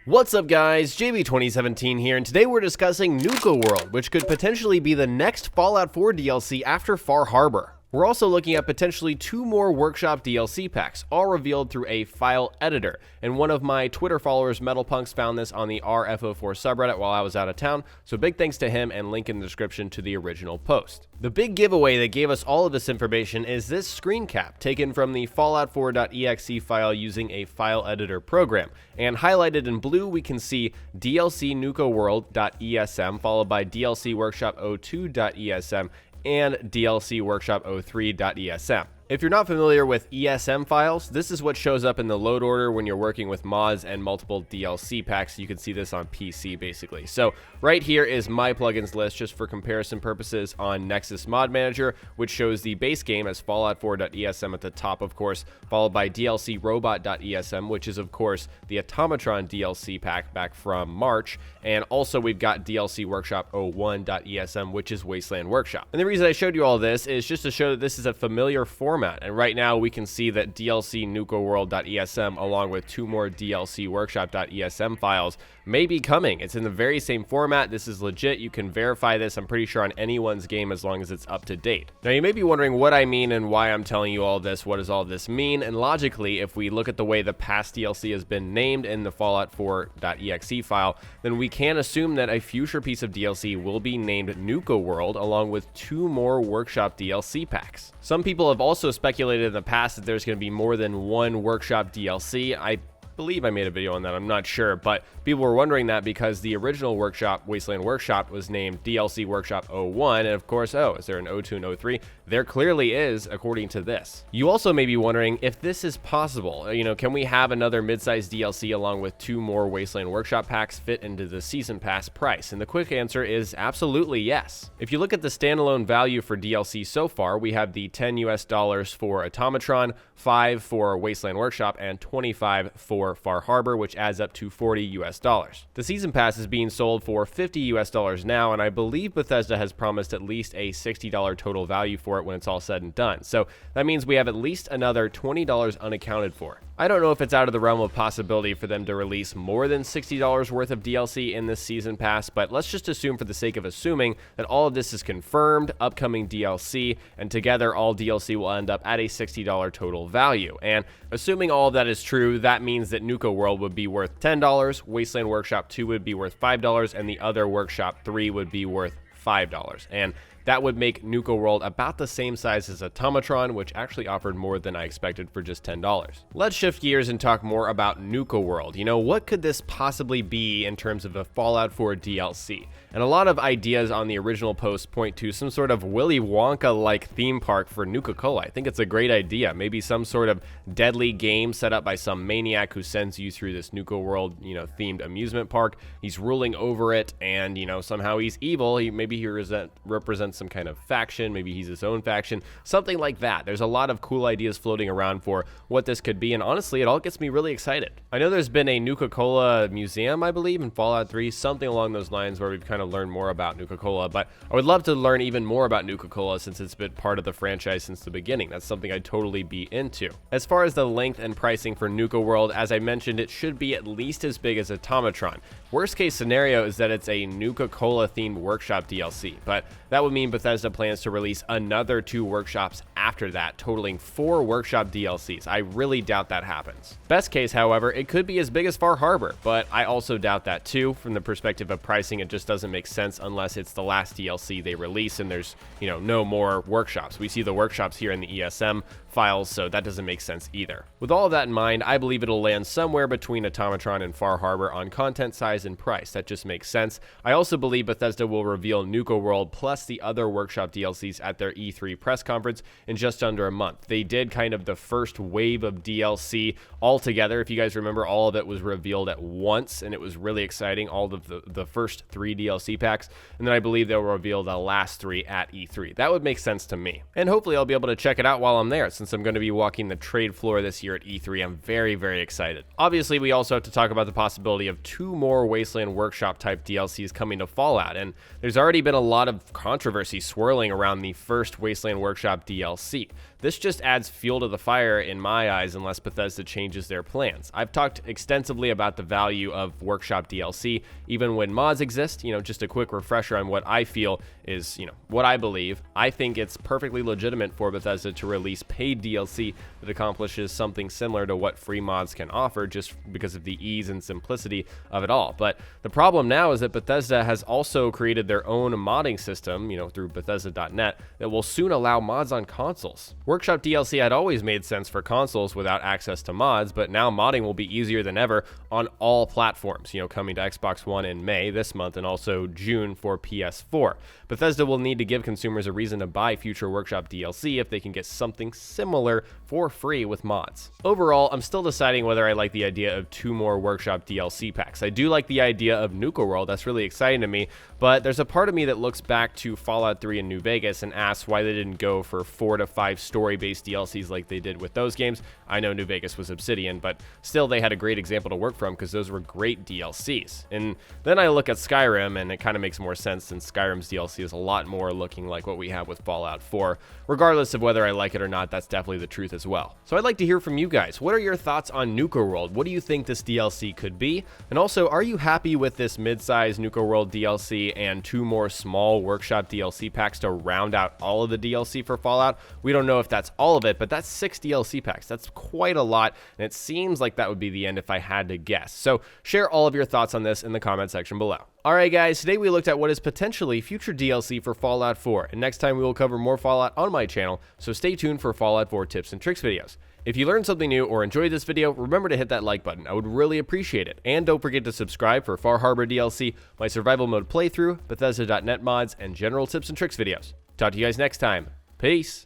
What's up guys, JB2017 here, and today we're discussing NUKA World, which could potentially be the next Fallout 4 DLC after Far Harbor. We're also looking at potentially 2 more Workshop DLC packs, all revealed through a file editor, and one of my Twitter followers, MetalPunks, found this on the RFO4 subreddit while I was out of town, so big thanks to him and link in the description to the original post. The big giveaway that gave us all of this information is this screen cap taken from the fallout4.exe file using a file editor program, and highlighted in blue we can see DLC NUKA World.esm followed by DLC Workshop 02.esm and DLC Workshop 03.esm. If you're not familiar with ESM files, this is what shows up in the load order when you're working with mods and multiple DLC packs. You can see this on PC basically. So right here is my plugins list just for comparison purposes on Nexus Mod Manager, which shows the base game as fallout4.esm at the top, of course, followed by DLC robot.esm, which is of course the Automatron DLC pack back from March, and also we've got DLC Workshop 01.esm, which is Wasteland Workshop. And the reason I showed you all this is just to show that this is a familiar format. And right now we can see that DLC NUKA World.esm along with 2 more DLC Workshop.esm files may be coming. It's in the very same format. This is legit. You can verify this, I'm pretty sure, on anyone's game as long as it's up to date. Now you may be wondering what I mean and why I'm telling you all this. What does all this mean? And logically, if we look at the way the past DLC has been named in the fallout4.exe file, then we can assume that a future piece of DLC will be named NUKA World along with 2 more Workshop DLC packs. Some people have also speculated in the past that there's going to be more than 1 Workshop DLC. I believe I made a video on that, I'm not sure, but people were wondering that because the original Workshop, Wasteland Workshop, was named DLC Workshop 01, and of course, is there an 02 and 03? There clearly is, according to this. You also may be wondering if this is possible. Can we have another mid-sized DLC along with 2 more Wasteland Workshop packs fit into the Season Pass price? And the quick answer is absolutely yes. If you look at the standalone value for DLC so far, we have the $10 US for Automatron, 5 for Wasteland Workshop, and 25 for Far Harbor, which adds up to $40 US. The Season Pass is being sold for $50 US now, and I believe Bethesda has promised at least a $60 total value for it when it's all said and done. So that means we have at least another $20 unaccounted for. I don't know if it's out of the realm of possibility for them to release more than $60 worth of DLC in this Season Pass, but let's just assume, for the sake of assuming, that all of this is confirmed, upcoming DLC, and together all DLC will end up at a $60 total value. And assuming all of that is true, that means that NUKA World would be worth $10, Wasteland Workshop 2 would be worth $5, and the other Workshop 3 would be worth $5. And that would make NUKA World about the same size as Automatron, which actually offered more than I expected for just $10. Let's shift gears and talk more about NUKA World. What could this possibly be in terms of a Fallout 4 DLC? And a lot of ideas on the original post point to some sort of Willy Wonka-like theme park for Nuka-Cola. I think it's a great idea. Maybe some sort of deadly game set up by some maniac who sends you through this NUKA World, themed amusement park. He's ruling over it, and, somehow he's evil. Maybe he represents some kind of faction, maybe he's his own faction, something like that. There's a lot of cool ideas floating around for what this could be, and honestly, it all gets me really excited. I know there's been a Nuka-Cola museum, I believe, in Fallout 3, something along those lines where we've kind of learned more about Nuka-Cola, but I would love to learn even more about Nuka-Cola since it's been part of the franchise since the beginning. That's something I'd totally be into. As far as the length and pricing for NUKA World, as I mentioned, it should be at least as big as Automatron. Worst case scenario is that it's a Nuka-Cola themed Workshop DLC, but that would mean Bethesda plans to release another 2 workshops after that, totaling 4 Workshop DLCs. I really doubt that happens. Best case, however, it could be as big as Far Harbor, but I also doubt that too. From the perspective of pricing, it just doesn't make sense unless it's the last DLC they release and there's, no more workshops. We see the workshops here in the ESM files, so that doesn't make sense either. With all of that in mind, I believe it'll land somewhere between Automatron and Far Harbor on content size and price. That just makes sense. I also believe Bethesda will reveal NUKA World plus the other Workshop DLCs at their E3 press conference in just under a month. They did kind of the first wave of DLC all together. If you guys remember, all of it was revealed at once, and it was really exciting, all of the first 3 DLC packs, and then I believe they'll reveal the last 3 at E3. That would make sense to me. And hopefully I'll be able to check it out while I'm there, since I'm going to be walking the trade floor this year at E3. I'm very, very excited. Obviously, we also have to talk about the possibility of 2 more Wasteland Workshop type DLCs coming to Fallout, and there's already been a lot of controversy swirling around the first Wasteland Workshop DLC. this just adds fuel to the fire in my eyes unless Bethesda changes their plans. I've talked extensively about the value of Workshop DLC, even when mods exist. Just a quick refresher on what I feel is, what I believe. I think it's perfectly legitimate for Bethesda to release paid DLC that accomplishes something similar to what free mods can offer, just because of the ease and simplicity of it all. But the problem now is that Bethesda has also created their own modding system, through Bethesda.net, that will soon allow mods on consoles. Workshop DLC had always made sense for consoles without access to mods, but now modding will be easier than ever on all platforms, coming to Xbox One in May this month and also June for PS4. Bethesda will need to give consumers a reason to buy future Workshop DLC if they can get something similar for free with mods. Overall, I'm still deciding whether I like the idea of 2 more Workshop DLC packs. I do like the idea of NUKA World, that's really exciting to me, but there's a part of me that looks back to Fallout 3 and New Vegas and asks why they didn't go for 4 to 5 story-based DLCs like they did with those games. I know New Vegas was Obsidian, but still they had a great example to work from because those were great DLCs. And then I look at Skyrim and it kind of makes more sense since Skyrim's DLC is a lot more looking like what we have with Fallout 4. Regardless of whether I like it or not, that's definitely the truth as well. So I'd like to hear from you guys. What are your thoughts on NUKA World? What do you think this DLC could be? And also, are you happy with this mid-size NUKA World DLC and 2 more small Workshop DLC packs to round out all of the DLC for Fallout? We don't know if that's all of it, but that's 6 DLC packs. That's quite a lot, and it seems like that would be the end if I had to guess. So share all of your thoughts on this in the comment section below. Alright guys, today we looked at what is potentially future DLC for Fallout 4, and next time we will cover more Fallout on my channel, so stay tuned for Fallout 4 tips and tricks videos. If you learned something new or enjoyed this video, remember to hit that like button. I would really appreciate it. And don't forget to subscribe for Far Harbor DLC, my survival mode playthrough, Bethesda.net mods, and general tips and tricks videos. Talk to you guys next time. Peace!